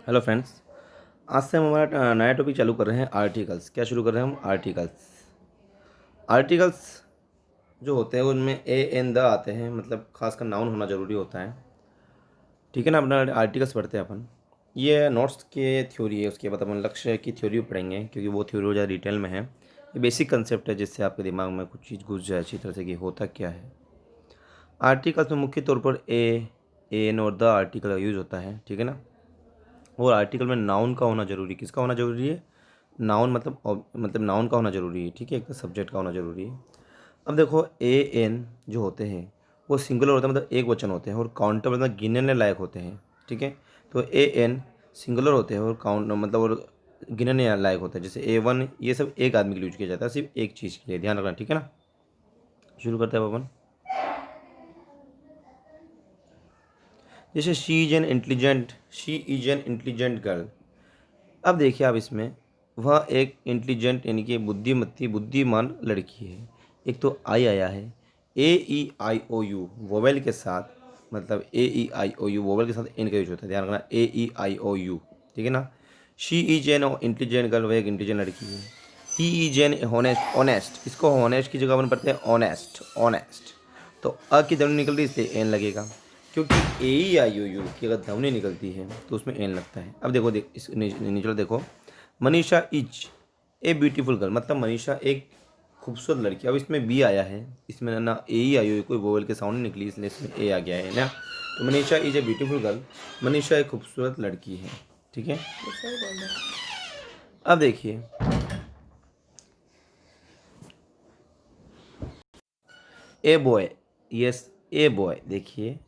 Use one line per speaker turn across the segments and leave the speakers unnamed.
Hello friends. आज से हम हमारा नया टॉपिक चालू कर रहे हैं आर्टिकल्स। क्या शुरू कर रहे हैं हम? आर्टिकल्स। आर्टिकल्स जो होते हैं उनमें ए एन द आते हैं, मतलब खासकर नाउन होना ज़रूरी होता है। ठीक है ना? अपना आर्टिकल्स पढ़ते हैं अपन। ये नोट्स के थ्योरी है, उसके बाद अपन लक्ष्य की थ्योरी पढ़ेंगे क्योंकि वो थ्योरी ज़्यादा डिटेल में है। ये बेसिक कंसेप्ट है जिससे आपके दिमाग में कुछ चीज़ घुस जाए अच्छी तरह से कि होता क्या है। आर्टिकल्स में मुख्य तौर पर ए एन और द आर्टिकल का यूज़ होता है। ठीक है ना? और आर्टिकल में नाउन का होना जरूरी। किसका होना जरूरी है? नाउन मतलब नाउन का होना जरूरी है। ठीक है, एक तो सब्जेक्ट का होना जरूरी है। अब देखो ए एन जो होते हैं वो सिंगुलर होता है, मतलब एक वचन होते हैं, और काउंटर मतलब गिनने लायक होते हैं। ठीक है, तो ए एन सिंगुलर होते हैं और काउंट मतलब और गिनने लायक होते हैं। जैसे ए वन, ये सब एक आदमी के लिए यूज किया जाता है, सिर्फ एक चीज़ के लिए, ध्यान रखना। ठीक है ना? शुरू करते हैं अपन। जैसे she is an intelligent girl. अब देखिए आप इसमें, वह एक इंटेलिजेंट यानी कि बुद्धिमान लड़की है। एक तो आई आया है, A E I O you vowel के साथ, मतलब ए E I O you vowel के साथ इन का यूज होता है, ध्यान रखना, ए ई आई ओ यू। ठीक है ना? She is an intelligent girl, वह एक इंटेलिजेंट लड़की है। ही इज एन ऑनेस्ट, इसको ऑनेस्ट की जगह अपन पढ़ते हैं ऑनेस्ट। ऑनेस्ट तो अ की ध्वनि निकल रही है इसलिए एन लगेगा, क्योंकि ए ई आई ओ यू की अगर ध्वनि निकलती है तो उसमें एन लगता है। अब देखो इस नीचे देखो, Manisha is a beautiful girl, मतलब मनीषा एक खूबसूरत लड़की। अब इसमें बी आया है, इसमें ना ए ई आई ओ कोई वोवल के साउंड नहीं निकली, इसलिए इसमें ए आ गया है ना। तो Manisha is a beautiful girl, Manisha एक खूबसूरत लड़की है। ठीक है, अब देखिए a boy, yes a boy, देखिए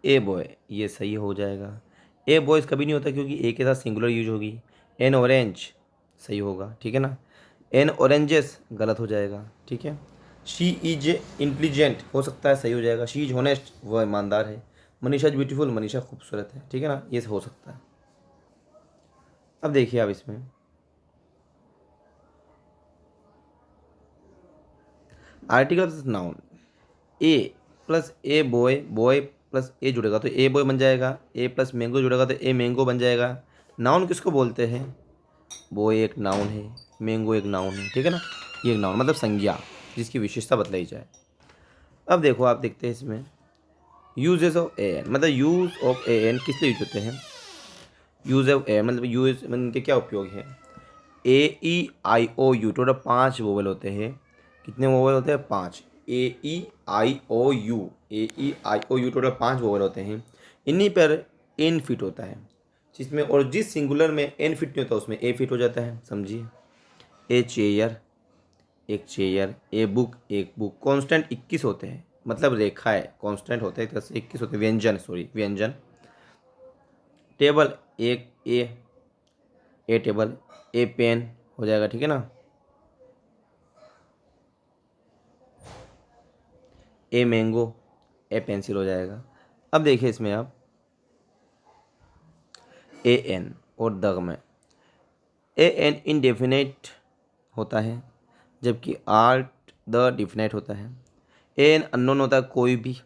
ए बॉय ये सही हो जाएगा। ए बॉयज़ कभी नहीं होता क्योंकि ए के साथ सिंगुलर यूज होगी। एन ऑरेंज सही होगा। ठीक है ना? एन ऑरेंजेस गलत हो जाएगा। ठीक है, शी इज इंटेलिजेंट हो सकता है, सही हो जाएगा। शी इज होनेस्ट, वह ईमानदार है। मनीषा इज ब्यूटीफुल, मनीषा खूबसूरत है। ठीक है ना? ये हो सकता है। अब देखिए आप इसमें article plus noun, a plus a boy, boy plus a जुड़ेगा तो ए बॉय बन जाएगा। ए प्लस मैंगो जुड़ेगा तो ए मैंगो बन जाएगा। नाउन किसको बोलते हैं? बॉय एक नाउन है, मैंगो एक नाउन है। ठीक है ना? ये एक नाउन मतलब संज्ञा जिसकी विशेषता बतलाई जाए। अब देखो आप देखते हैं इसमें यूजेस ऑफ ए एन, मतलब यूज ऑफ ए एन किस लिए यूज होते हैं? यूज ऑफ ए मतलब यूज इनके क्या उपयोग है? A E I O U total 5 vowel होते हैं। कितने वोवल होते हैं? 5। A E I O U, A E I O U total 5 vowel होते हैं। इन्हीं पर एन फिट होता है, जिसमें और जिस सिंगुलर में एन फिट नहीं होता उसमें ए फिट हो जाता है। समझिए, ए चेयर एक चेयर, ए बुक एक बुक। कांस्टेंट 21 होते हैं, मतलब रेखा है, कांस्टेंट होते हैं, 21 होते हैं। व्यंजन। टेबल एक ए टेबल, ए पेन हो जाएगा। ठीक है ना? ए मैंगो, ए पेंसिल हो जाएगा। अब देखिए इसमें आप ए एन और द में ए एन इनडेफिनेट होता है, जबकि आर्ट द डिफिनेट होता है। ए एन अननोन होता है कोई भी,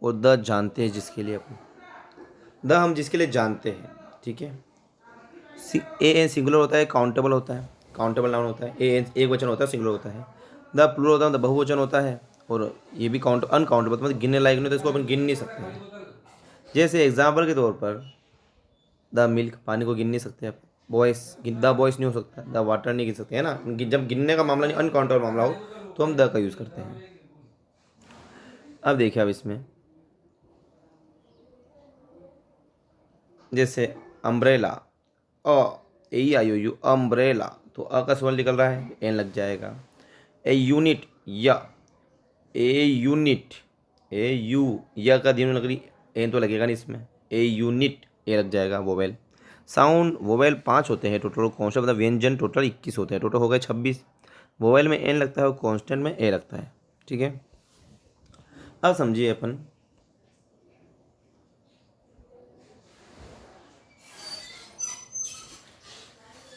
और द जानते हैं जिसके लिए अपन, द हम जिसके लिए जानते हैं। ठीक है, ए एन सिंगुलर होता है, काउंटेबल होता है, काउंटेबल नाउन होता है। ए एन एक वचन होता है, सिंगुलर होता है। द प्लूरल होता है, द बहुवचन होता है, और ये भी अनकाउंटेबल मतलब गिनने लायक नहीं, तो इसको अपन गिन नहीं सकते हैं। जैसे एग्जाम्पल के तौर पर द मिल्क, पानी को गिन नहीं सकते आप। बॉयस, द बॉयस नहीं हो सकता, द वाटर नहीं गिन सकते, है ना? जब गिनने का मामला नहीं, अनकाउंटेबल मामला हो तो हम द का यूज़ करते हैं। अब देखिए अब इसमें जैसे umbrella, a e I O u umbrella, तो अ का स्वर निकल रहा है, एन लग जाएगा। ए यूनिट, या ए यूनिट, ए यू या का दिन लग रही, एन तो लगेगा नहीं इसमें। ए यूनिट ए लग जाएगा। वोवेल साउंड, वोवेल 5 होते हैं टोटल। कॉन्स्टेंट मतलब व्यंजन टोटल 21 होते हैं, टोटल हो गए 26। वोवेल में एन लगता है और कॉन्स्टेंट में ए लगता है। ठीक है, अब समझिए अपन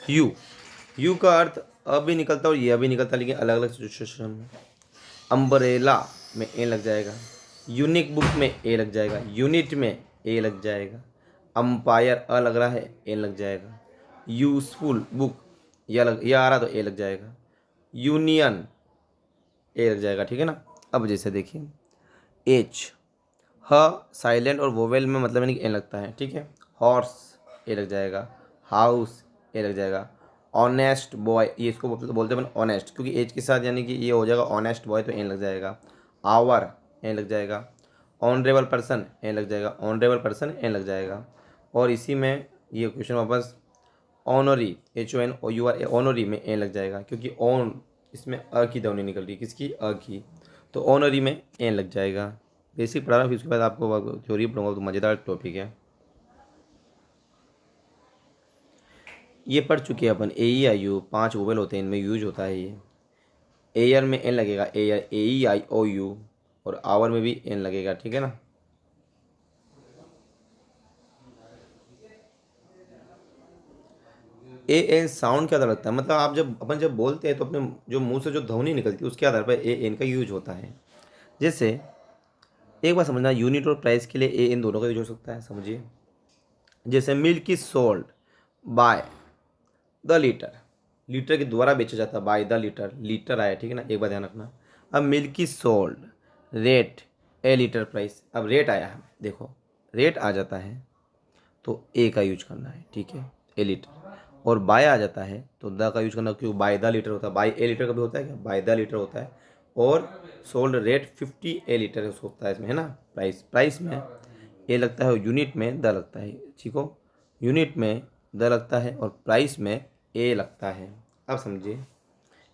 यू, यू का अर्थ अ भी निकलता है और यह भी निकलता है, लेकिन अलग अलग सिचुएशन में। अम्ब्रेला में ए लग जाएगा, यूनिक बुक में ए लग जाएगा, यूनिट में ए लग जाएगा, अंपायर अ लग रहा है, ए लग जाएगा। यूजफुल बुक, यह आ रहा तो ए लग जाएगा। यूनियन ए लग जाएगा, ठीक है ना। अब जैसे देखिए एच, ह साइलेंट और वोवेल में मतलब यानी कि ए लगता है, ठीक है। हॉर्स ए लग जाएगा। हाउस ए लग जाएगा। ऑनेस्ट बॉय, ये इसको बोलते हैं ऑनेस्ट, क्योंकि एज के साथ यानी कि ये हो जाएगा ऑनेस्ट बॉय, तो ए लग जाएगा। आवर ए लग जाएगा। ऑनरेबल पर्सन ए लग जाएगा। ऑनरेबल पर्सन ए लग जाएगा। और इसी में ये क्वेश्चन वापस ऑनरी, HONOUR, ऑनरी में ए लग जाएगा, क्योंकि ऑन इसमें अ की ध्वनि निकल रही है, किसकी, अ की, तो ऑनरी में ए लग जाएगा। बेसिक पढ़ा रहा हूँ, फिर उसके बाद आपको थ्योरी पढ़ूंगा, तो मज़ेदार टॉपिक है। ये पढ़ चुके हैं अपन, AEIU 5 वोवेल होते हैं, इनमें यूज होता है ये। एयर में एन लगेगा, एयर AEIOU, और आवर में भी एन लगेगा, ठीक है ना। एन साउंड के आधार लगता है, मतलब आप जब बोलते हैं तो अपने जो मुंह से जो ध्वनि निकलती है उसके आधार पर एन का यूज होता है। जैसे एक बार समझना, यूनिट और प्राइस के लिए एन दोनों का यूज हो सकता है, समझिए। जैसे milk is sold by the litre, litre के द्वारा बेचा जाता है, बाय द लीटर, लीटर आया, ठीक है ना, एक बार ध्यान रखना। अब milk is sold, rate A litre price, अब रेट आया है, देखो रेट आ जाता है तो ए का यूज करना है, ठीक है, ए लीटर। और बाय आ जाता है तो द का यूज करना, क्यों, बाय द लीटर होता है, बाय ए लीटर का भी होता है क्या, बाय द लीटर होता है। और सोल्ड रेट 50 ए लीटर होता है इसमें, है ना। प्राइस, प्राइस में ए लगता है और यूनिट में द लगता है, ठीक हो, यूनिट में द लगता है और प्राइस में ए लगता है। अब समझिए,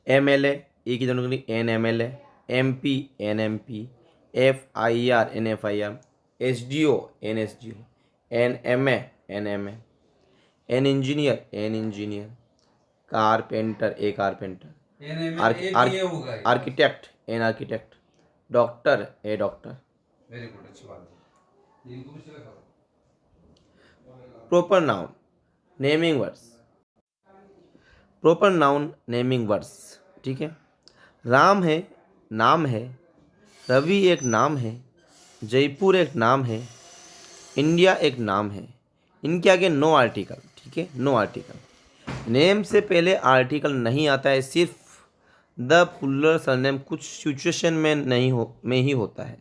MLA ए की दोनों NMLA, MP NMP, FIR NFIR, SDO NSDO, NMA NMA, an engineer an engineer, carpenter A carpenter, architect an architect, doctor A doctor. Very good, अच्छी बात है। Proper noun naming words, proper noun naming words, ठीक है। राम है, नाम है। रवि एक नाम है। जयपुर एक नाम है। इंडिया एक नाम है। इनके आगे नो आर्टिकल, ठीक है, नो आर्टिकल। नेम से पहले आर्टिकल नहीं आता है, सिर्फ द पुलर सरनेम कुछ सिचुएशन में नहीं हो में ही होता है,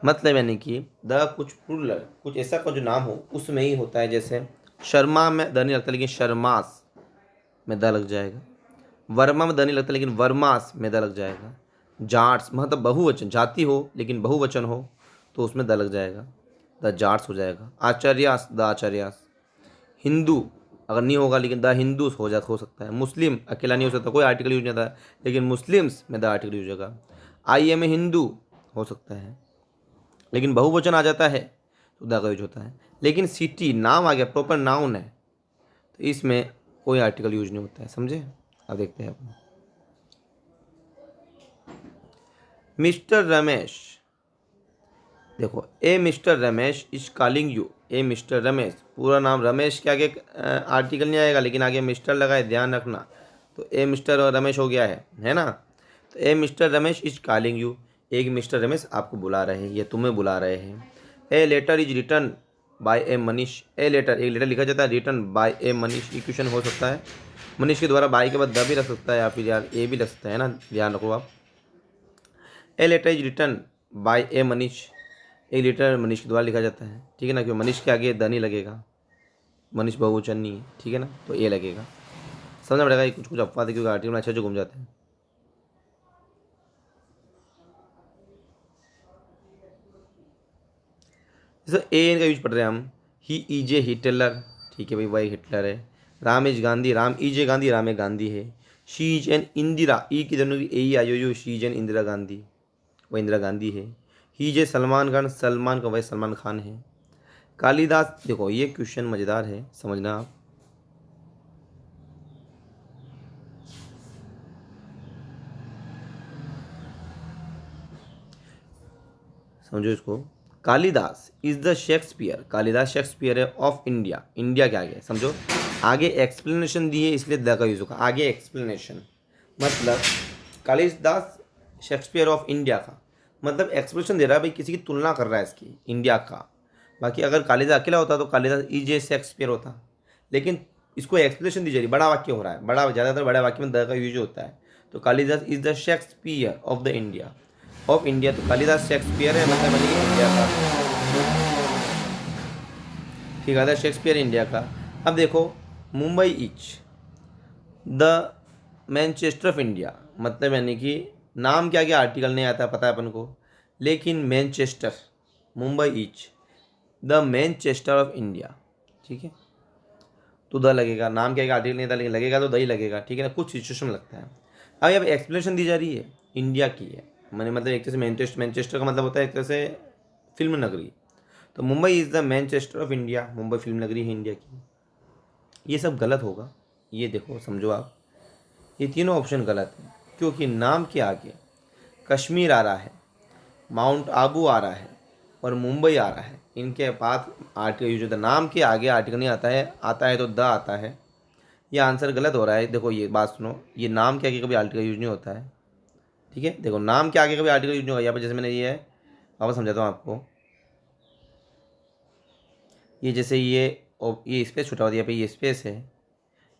मतलब यानी कि द कुछ पुलर, कुछ ऐसा का जो नाम हो उसमें ही होता है। जैसे शर्मा में द नहीं लगता, लेकिन शर्मास में द लग जाएगा। वर्मा में द नहीं लगता, लेकिन वर्मास में द लग जाएगा। जाट्स मतलब बहुवचन, जाति हो लेकिन बहुवचन हो तो उसमें द लग जाएगा, द जाट्स हो जाएगा। आचार्यास द आचार्यास। हिंदू अगर नहीं होगा लेकिन द हिंदूस हो सकता है। मुस्लिम अकेला नहीं हो सकता, कोई आर्टिकल यूज नहीं आता है, लेकिन मुस्लिम्स में द आर्टिकल यूज होगा। आई एम ए हिंदू हो सकता है, लेकिन बहुवचन आ जाता है तो द का यूज होता है। लेकिन सिटी नाम आ गया, प्रॉपर नाउन है, तो इसमें कोई आर्टिकल यूज नहीं होता है, समझे। अब देखते हैं अपन, मिस्टर रमेश, देखो a mister Ramesh is calling you, a mister Ramesh, पूरा नाम रमेश के आगे आर्टिकल नहीं आएगा, लेकिन आगे मिस्टर लगा है, ध्यान रखना। तो ए मिस्टर और रमेश हो गया है ना। तो a mister Ramesh is calling you, एक मिस्टर रमेश आपको बुला रहे हैं या तुम्हें बुला रहे हैं। A letter is written by a Manish, a letter, एक लेटर लिखा जाता है, written by a Manish, equation हो सकता है। मनीष के द्वारा बाय के बाद द भी लग सकता है या फिर यार ए भी लग सकता है ना, ध्यान रखो आप। A letter is written by a Manish, एक लेटर मनीष के द्वारा लिखा जाता है, ठीक है ना, क्योंकि मनीष के आगे द नहीं लगेगा, मनीष बहुवचन नहीं है, ठीक है ना, तो ए लगेगा। समझना पड़ेगा, ये कुछ कुछ अपवाद है क्योंकि आर्टिकल में अच्छे घूम जाते हैं। जैसे ए एन का यूज पढ़ रहे हैं हम, ही इज ए हिटलर, ठीक है भाई, वही हिटलर है। Ram is Gandhi, Ram is a Gandhi, Ram a Gandhi है। She is an Indira, E की दोनों की A I O, she is an Indira Gandhi, वह इंदिरा गांधी है। He is a Salman Khan, Salman का वही सलमान खान है। कालिदास, देखो ये क्वेश्चन मज़ेदार है, समझना आप। समझो इसको, Kalidas is the Shakespeare, Kalidas Shakespeare है ऑफ इंडिया, इंडिया के आगे समझो, आगे एक्सप्लेनेशन दी है इसलिए द का यूज होगा, आगे एक्सप्लेनेशन, मतलब कालिदास शेक्सपियर ऑफ इंडिया का मतलब एक्सप्लेनेशन दे रहा है भाई, किसी की तुलना कर रहा है इसकी, इंडिया का, बाकी अगर कालिदास अकेला होता तो कालिदास इज ए शेक्सपियर होता, लेकिन इसको एक्सप्लेनेशन दी जा रही, बड़ा वाक्य हो रहा है, बड़ा ज़्यादातर बड़ा वाक्य में द का यूज होता है। तो Kalidas is the Shakespeare of the India, of India, तो कालिदास शेक्सपियर है, मतलब इंडिया का, ठीक है, शेक्सपियर इंडिया का। अब देखो Mumbai is the Manchester of India, मतलब यानी कि नाम क्या क्या आर्टिकल नहीं आता पता है अपन को, लेकिन Manchester, Mumbai is the Manchester of India, ठीक है, तो द लगेगा, नाम क्या क्या आर्टिकल नहीं था लेकिन लगेगा तो द ही लगेगा, ठीक है ना, कुछ सिचुएशन में लगता है। अब यहाँ पे एक्सप्लेनेशन दी जा रही है, इंडिया की है, मैंने मतलब एक तरह से मैनचेस्टर का मतलब होता है एक तरह से फिल्म नगरी, तो Mumbai is the Manchester of India, Mumbai film नगरी है इंडिया की। ये सब गलत होगा, ये देखो समझो आप, ये तीनों ऑप्शन गलत है, क्योंकि नाम के आगे कश्मीर आ रहा है, माउंट आबू आ रहा है और मुंबई आ रहा है, इनके पास आर्टिकल यूज होता है, नाम के आगे आर्टिकल नहीं आता है, आता है तो द आता है, ये आंसर गलत हो रहा है। देखो ये बात सुनो, ये नाम के आगे कभी आर्टिकल यूज नहीं होता है, ठीक है, देखो नाम के आगे कभी आर्टिकल यूज नहीं होगा, यहाँ पर जैसे मैंने ये है, वापस समझाता हूँ आपको, ये जैसे ये स्पेस छुटा हुआ, यहाँ पे ये स्पेस है,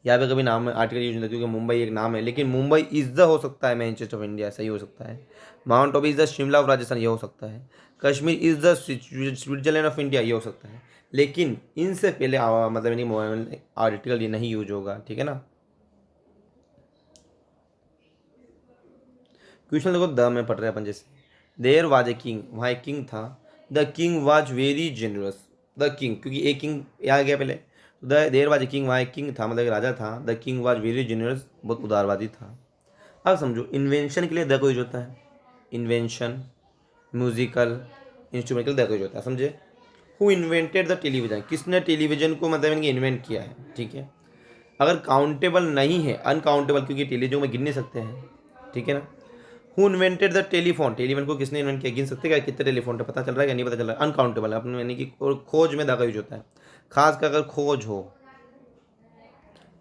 यहाँ पे कभी नाम आर्टिकल यूज नहीं होता क्योंकि मुंबई एक नाम है, लेकिन मुंबई इज़ द हो सकता है मैनचेस्टर ऑफ इंडिया, सही हो सकता है। Mount Abu is the Shimla of Rajasthan, ये हो सकता है। Kashmir is the Switzerland of India, ये हो सकता है, लेकिन इनसे पहले मतलब यानी आर्टिकल ये नहीं यूज होगा, ठीक है ना। क्वेश्चन देखो, द में पढ़ रहे हैं अपन, जैसे देयर वाज ए किंग, वहाँ एक किंग था, the king was very generous, the king, क्योंकि एक किंग यहाँ गया पहले, the there was a king, वहाँ एक किंग था, मतलब एक राजा था, the king was very generous, बहुत उदारवादी था। अब समझो इन्वेंशन के लिए द को यूज होता है, इन्वेंशन, म्यूजिकल इंस्ट्रूमेंट के लिए द को यूज होता है, समझे। हु इन्वेंटेड द टेलीविजन, किसने टेलीविजन को मतलब इनके इन्वेंट किया है, ठीक है। अगर काउंटेबल नहीं है, अनकाउंटेबल, क्योंकि टेलीविजन में गिन नहीं सकते हैं, ठीक है ना। Who invented the telephone, telephone को किसने इन्वेंट किया, गिन सकते क्या कितने टेलीफोन थे, पता चल रहा है क्या, नहीं पता चल रहा है, अनकाउंटेबल है अपने, यानी कि खोज में द का यूज होता है, खास कर अगर खोज हो,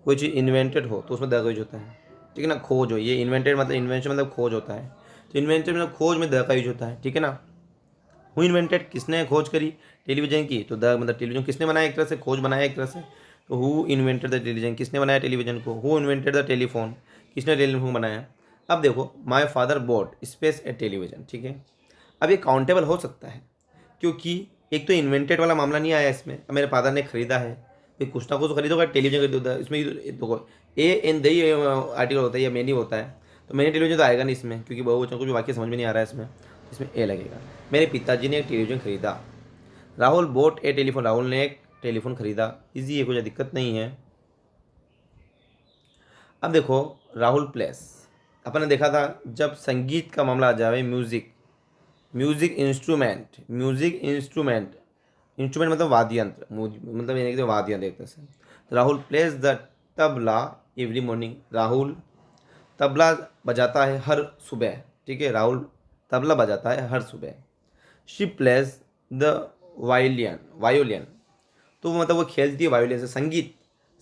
कोई चीज़ इन्वेंटेड हो तो उसमें द का यूज होता है, ठीक है ना। खोज हो, ये इन्वेंटेड मतलब इन्वेंशन मतलब खोज होता है, तो इन्वेंटेड मतलब खोज में द का यूज होता है, ठीक है ना। हु इन्वेंटेड, किसने खोज करी टेलीविजन की, तो द मतलब टेलीविजन किसने बनाया, एक तरह से खोज बनाया एक तरह से, तो हु इन्वेंटेड द टेलीविजन, किसने बनाया टेलीविजन को, हु इन्वेंटेड द टेलीफोन, किसने टेलीफोन बनाया। अब देखो my father boat space A television, ठीक है। अब ये काउंटेबल हो सकता है, क्योंकि एक तो इन्वेंटेड वाला मामला नहीं आया इसमें, अब मेरे फादर ने खरीदा है, फिर कुछ ना कुछ तो खरीदोगा, टेलीविजन खरीदोगा, इसमें देखो ए एन दही आर्टिकल होता है या मैनी होता है, तो मैंने टेलीविजन तो आएगा नहीं इसमें, क्योंकि बहु वचन को भी वाक्य समझ में नहीं आ रहा है इसमें, इसमें ए लगेगा। मेरे पिताजी ने एक टेलीविजन खरीदा, राहुल बोट ए टेलीफोन, राहुल ने एक टेलीफोन खरीदा, इजी है, कोई दिक्कत नहीं है। अब देखो राहुल प्लेस, अपन ने देखा था जब संगीत का मामला आ जाए, music, music instrument, music instrument, instrument मतलब वाद्य यंत्र, मतलब यानी कि वाद्य यंत्र एक तरह से, तो Rahul plays the tabla every morning, Rahul tabla बजाता है हर सुबह, ठीक है, राहुल तबला बजाता है हर सुबह। शी प्लेज द वायोलियन, वायोलियन, तो मतलब वो खेलती है वायोलियन से, संगीत,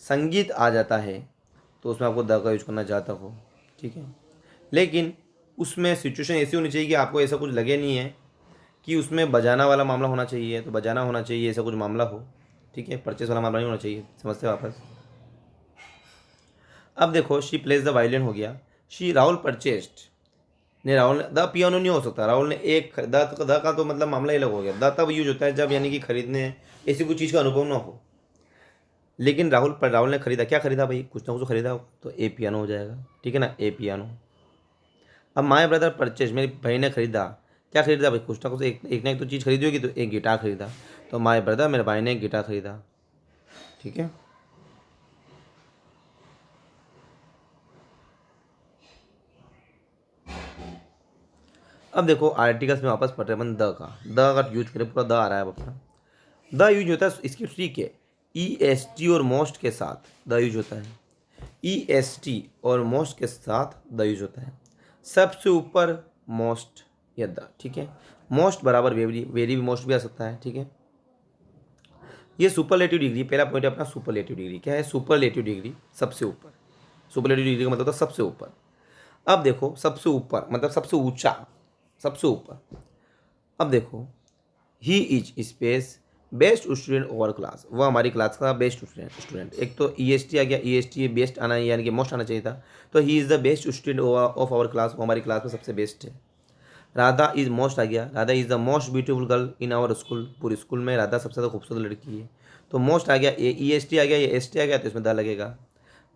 संगीत आ जाता है, तो उसमें आपको द का यूज करना चाहता हो, ठीक है। लेकिन उसमें सिचुएशन ऐसी होनी चाहिए कि आपको ऐसा कुछ लगे नहीं है कि उसमें बजाना वाला मामला होना चाहिए, तो बजाना होना चाहिए, ऐसा कुछ मामला हो, ठीक है, परचेस वाला मामला नहीं होना चाहिए, समझते वापस। अब देखो शी प्लेज द वायलिन हो गया, शी राहुल परचेस्ड, नहीं राहुल ने, द पियानो नहीं हो सकता, राहुल ने एक द का तो मतलब मामला ही अलग हो गया, द तब यूज होता है जब यानी कि खरीदने ऐसी कोई चीज़ का अनुभव ना हो, लेकिन राहुल ने खरीदा, क्या खरीदा भाई, कुछ ना कुछ तो खरीदा हो, तो ए पियानो हो जाएगा, ठीक है ना, ए पियानो। अब माय ब्रदर परचेज, मेरे भाई ने खरीदा, क्या खरीदा भाई, कुछ ना कुछ एक ना एक तो चीज़ खरीदी होगी, तो एक गिटार खरीदा, तो माय ब्रदर मेरे भाई ने एक गिटार खरीदा, ठीक है। अब देखो आर्टिकल्स में वापस पढ़ रहे हैं अपन, द का यूज करें, पूरा द आ रहा है अपना, द यूज होता है इसकी ट्रिक है, ई एस टी और मोस्ट के साथ द यूज होता है, ई एस टी और मोस्ट के साथ द यूज होता है, सबसे ऊपर मोस्ट या द, ठीक है। मोस्ट बराबर वेरी, वेरी भी मोस्ट भी आ सकता है, ठीक है। ये सुपरलेटिव डिग्री, पहला पॉइंट है अपना सुपरलेटिव डिग्री, क्या है सुपरलेटिव डिग्री, सबसे ऊपर, सुपरलेटिव डिग्री का मतलब होता है सबसे ऊपर। अब देखो सबसे ऊपर मतलब सबसे ऊंचा, सबसे ऊपर। अब देखो ही is space best student over class, वो हमारी क्लास का बेस्ट स्टूडेंट। एक तो EST आ गया, EST बेस्ट आना यानी कि मोस्ट आना चाहिए था, तो he is the best student of our class, वो हमारी क्लास में सबसे बेस्ट है। राधा इज़ मोस्ट आ गया, Radha is the most beautiful girl in our school, पूरे स्कूल में राधा सबसे ज़्यादा खूबसूरत लड़की है, तो मोस्ट आ गया। ये EST आ गया, ये ST आ गया, तो इसमें द लगेगा।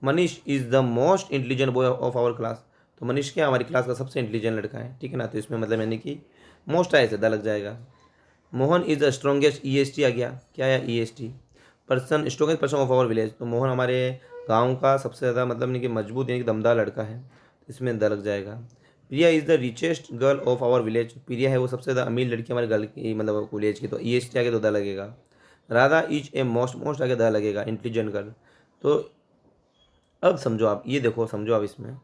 Manish is the most intelligent boy of our class, तो मनीष क्या हमारी क्लास का सबसे इंटेलिजेंट लड़का है, ठीक है ना, तो इसमें मतलब यानी कि मोस्ट आए से द लग जाएगा। Mohan is the strongest, EST आ गया, क्या है EST, person strongest person of our village, तो मोहन हमारे गांव का सबसे ज़्यादा मतलब यानी कि मजबूत यानी कि दमदार लड़का है, इसमें द लग जाएगा। Priya is the richest girl of our village, Priya है वो सबसे ज़्यादा अमीर लड़की हमारे गर्ल की मतलब विलेज की, तो EST आगे तो द लगेगा। Radha is a most, most आगे द लगेगा, इंटेलिजेंट गर्ल। तो अब समझो आप, ये देखो समझो आप, इसमें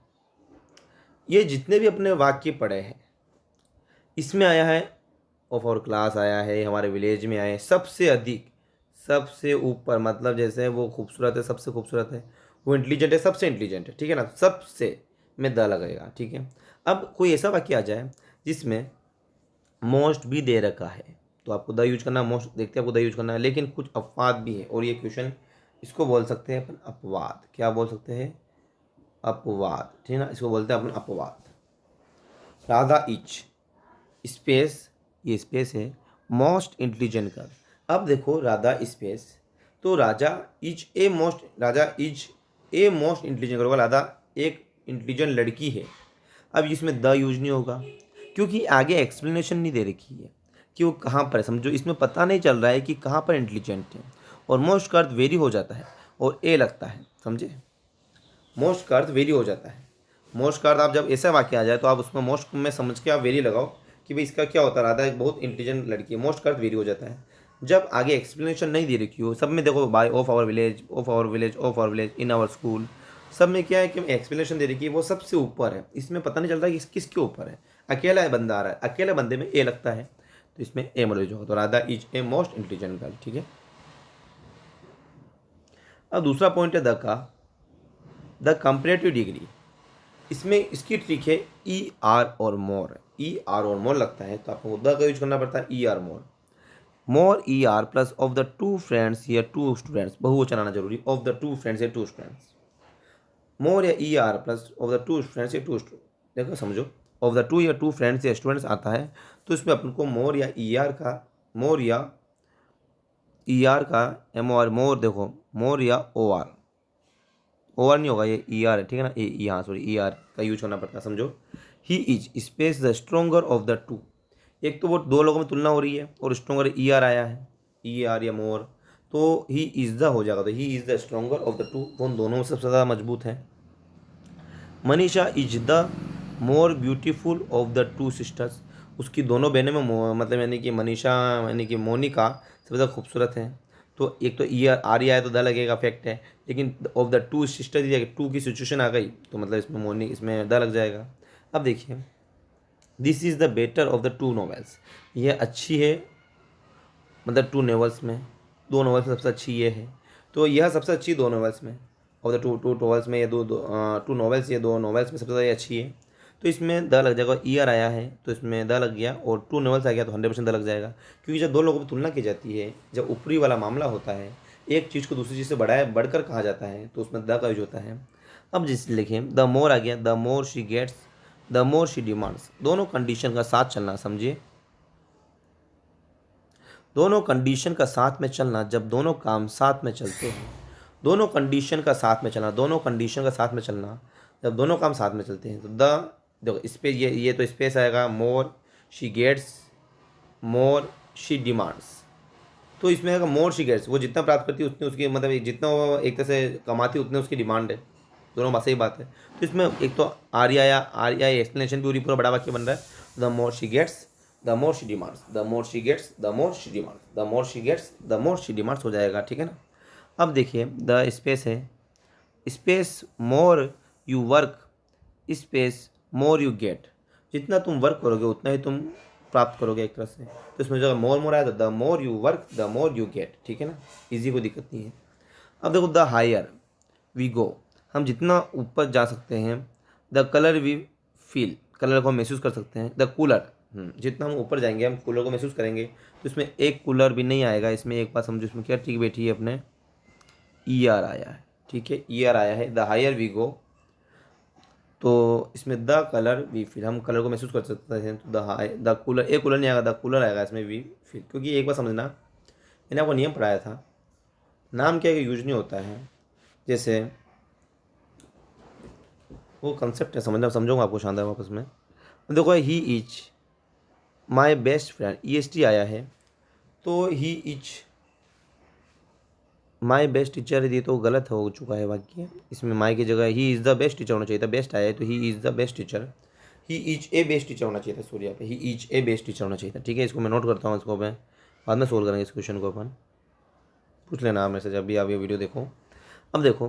ये जितने भी अपने वाक्य पढ़े हैं इसमें आया है ऑफ आवर क्लास, आया है हमारे विलेज में, आए हैं सबसे अधिक, सबसे ऊपर, मतलब जैसे वो खूबसूरत है, सबसे खूबसूरत है, वो इंटेलिजेंट है, सबसे इंटेलिजेंट है, ठीक है ना, सबसे में द लगेगा, ठीक है। अब कोई ऐसा वाक्य आ जाए जिसमें मोस्ट भी दे रखा है, तो आपको द यूज करना, मोस्ट देखते हैं आपको द यूज करना है, लेकिन कुछ अपवाद भी है, और ये क्वेश्चन इसको बोल सकते हैं अपन अपवाद, क्या बोल सकते हैं, अपवाद, ठीक है ना, इसको बोलते हैं अपन अपवाद। राधा इच स्पेस, ये स्पेस है, मोस्ट इंटेलिजेंट गर्ल। अब देखो राधा स्पेस, तो Raja is a most, Raja is a most intelligent girl, Radha एक इंटेलिजेंट लड़की है। अब इसमें द यूज नहीं होगा क्योंकि आगे एक्सप्लेनेशन नहीं दे रखी है कि वो कहाँ पर है, समझो इसमें पता नहीं चल रहा है कि कहाँ पर इंटेलिजेंट है, और मोस्ट का अर्थ वेरी हो जाता है और ए लगता है, समझे, मोस्ट का अर्थ वेरी हो जाता है। मोस्ट का अर्थ आप जब ऐसा वाक्य आ जाए तो आप उसमें मोस्ट में समझ के आप वेरी लगाओ कि भाई इसका क्या होता है, राधा एक बहुत इंटेलिजेंट लड़की है, मोस्ट का अर्थ वेरी हो जाता है। जब आगे एक्सप्लेनेशन नहीं दे रखी हो, सब में देखो by of our village, of our village, of our village, in our school, सब में क्या है कि एक्सप्लेनेशन दे रखी है, वो सबसे ऊपर है, इसमें पता नहीं चल रहा है कि किसके ऊपर है, अकेला बंदा आ रहा है, अकेले बंदे में ए लगता है, तो इसमें ए मरोज होगा, तो Radha is a most intelligent girl, ठीक है। अब दूसरा पॉइंट है द का, द कंपेरेटिव डिग्री, इसमें इसकी ट्रिक है ER और मोर, ER और मोर लगता है तो आपको द का यूज करना पड़ता है, ER more, more ER plus of the to friends या टू स्टूडेंट्स, बहुवचन आना जरूरी, ऑफ द टू फ्रेंड्स या टू स्टूडेंट्स, मोर या ER plus of the to friends या टू स्टूडेंट्स, देखो समझो, ऑफ द टू या टू फ्रेंड्स या स्टूडेंट्स आता है, तो इसमें अपन को मोर या ER का, मोर या ER का MOR, मोर देखो मोर या OR, ओवर नहीं होगा, ये ER है, ठीक है ना, यहाँ सॉरी ER का यूज करना पड़ता है, समझो। ही is space the stronger of the to, एक तो वो दो लोगों में तुलना हो रही है और स्ट्रोंगर ER आया है, ER या मोर, तो ही इज द हो जाएगा, तो he is the stronger of the to, वो दोनों में सबसे ज़्यादा मजबूत है। Manisha is the more beautiful of the two sisters, उसकी दोनों बहनों में मतलब यानी कि मनीषा यानी कि मोनिका सबसे ज़्यादा खूबसूरत है, तो एक तो ER आर्या है तो द लगेगा, फैक्ट है, लेकिन ऑफ द टू सिस्टर दिया टू की सिचुएशन आ गई तो मतलब इसमें मोनी, इसमें द लग जाएगा। अब देखिए, this is the better of the to novels, ये अच्छी है, मतलब टू नॉवेल्स में, दो नॉवेल्स में सबसे अच्छी ये है, तो यह सबसे अच्छी दो नॉवेल्स में, of the two two novels में, ये टू नॉवेल्स, ये दो नॉवेल्स में सबसे ज़्यादा अच्छी है, तो इसमें द लग जाएगा, ER आया है तो इसमें द लग गया, और टू नॉवेल्स आ गया तो 100% द लग जाएगा, क्योंकि जब दो लोगों की तुलना की जाती है, जब ऊपरी वाला मामला होता है, एक चीज़ को दूसरी चीज़ से बढ़कर कहा जाता है, तो उसमें द का यूज होता है। अब जिस लिखें द मोर आ गया, the more she gets, the more she demands, दोनों कंडीशन का साथ चलना, समझिए, दोनों कंडीशन का साथ में चलना, जब दोनों काम साथ में चलते हैं, दोनों कंडीशन का साथ में चलना, दोनों कंडीशन का साथ में चलना, जब दोनों काम साथ में चलते हैं, तो द देखो स्पेस, ये तो स्पेस आएगा, more she gets, more she demands, तो इसमें आएगा मोर शी गेट्स, वो जितना प्राप्त करती है उतनी उसकी मतलब जितना वो एक तरह से कमाती है उतने उसकी डिमांड है, दोनों बात सही बात है, तो इसमें एक तो आर्या एक्सप्लेनेशन भी पूरा बड़ा वाक्य बन रहा है, the more she gets, the more she demands, the more she gets, the more she demands, the more she gets, the more she demands हो जाएगा, ठीक है ना। अब देखिए द स्पेस है, space more you work, space more you get, जितना तुम वर्क करोगे उतना ही तुम प्राप्त करोगे एक तरह से, तो इसमें जो मोर मोर आया तो the more you work the more you gate, ठीक है ना, इजी, कोई दिक्कत नहीं है। अब देखो द हायर वी गो, हम जितना ऊपर जा सकते हैं, the colour we feel, colour को हम महसूस कर सकते हैं, द कूलर जितना हम ऊपर जाएंगे हम कूलर को महसूस करेंगे, तो इसमें एक कूलर भी नहीं आएगा। इसमें एक बात समझो, इसमें क्या ठीक बैठी है अपने, ई आर आया है, ठीक है, ई आर आया है। द हायर वी गो, तो इसमें द कलर वी फील, हम कलर को महसूस कर सकते हैं। तो द कूलर, ए कूलर नहीं आएगा, द कूलर आएगा इसमें, वी फील। क्योंकि एक बार समझना, मैंने आपको नियम पढ़ाया था, नाम क्या है यूज नहीं होता है। जैसे वो कंसेप्ट है, समझूंगा आपको शानदार वापस में। देखो, he is my best friend, E S T आया है, तो he is my best teacher, ये तो गलत हो चुका है वाक्य। इसमें माई की जगह ही इज़ द बेस्ट टीचर होना चाहिए था। बेस्ट आया है तो he is the best teacher, he is A best teacher होना चाहिए था। सॉरी, यहाँ पे ही इज ए बेस्ट टीचर होना चाहिए था। ठीक है, इसको मैं नोट करता हूँ, इसको मैं बाद में सोल्व करेंगे इस क्वेश्चन को अपन। पूछ लेना आप मेरे से जब भी आप ये वीडियो देखो। अब देखो,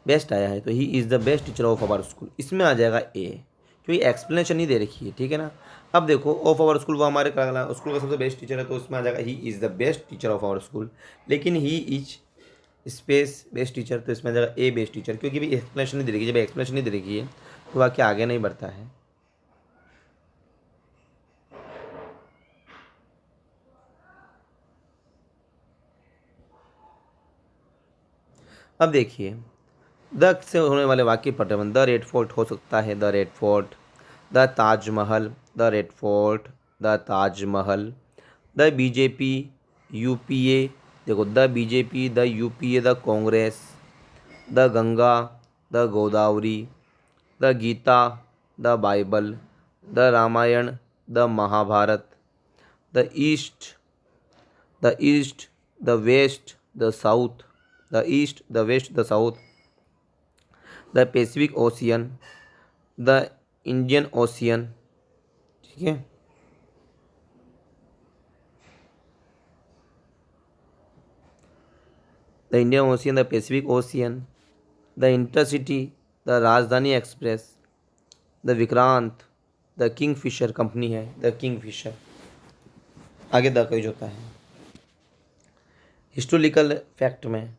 बेस्ट आया है तो he is the best teacher of our school, इसमें आ जाएगा ए, क्योंकि एक्सप्लेनेशन नहीं दे रखी है। ठीक है ना। अब देखो, ऑफ आवर स्कूल, वो हमारे स्कूल का सबसे बेस्ट टीचर है, तो इसमें आ जाएगा he is the best teacher of our school. लेकिन he is space best teacher, तो इसमें आ जाएगा ए बेस्ट टीचर, क्योंकि भी एक्सप्लेनेशन नहीं दे रखी है। जब एक्सप्लेनेशन नहीं दे रखी है तो वाक्य आगे नहीं बढ़ता है। अब देखिए, द से होने वाले वाक्य पटवन, द रेड फोर्ट हो सकता है, the red fort, the Taj Mahal, the red fort, the Taj Mahal, the BJP, UPA, देखो the BJP, the UPA, the Congress, the Ganga, the Godavari, the Gita, the Bible, the Ramayana, the Mahabharata, the east, the east, the west, the south, the east, the west, the south, the Pacific Ocean, the Indian Ocean. ठीक है, the Indian Ocean, the Pacific Ocean, the intercity, the Rajdhani Express, the Vikrant, the Kingfisher company है, the Kingfisher. आगे the का use होता है historical fact में,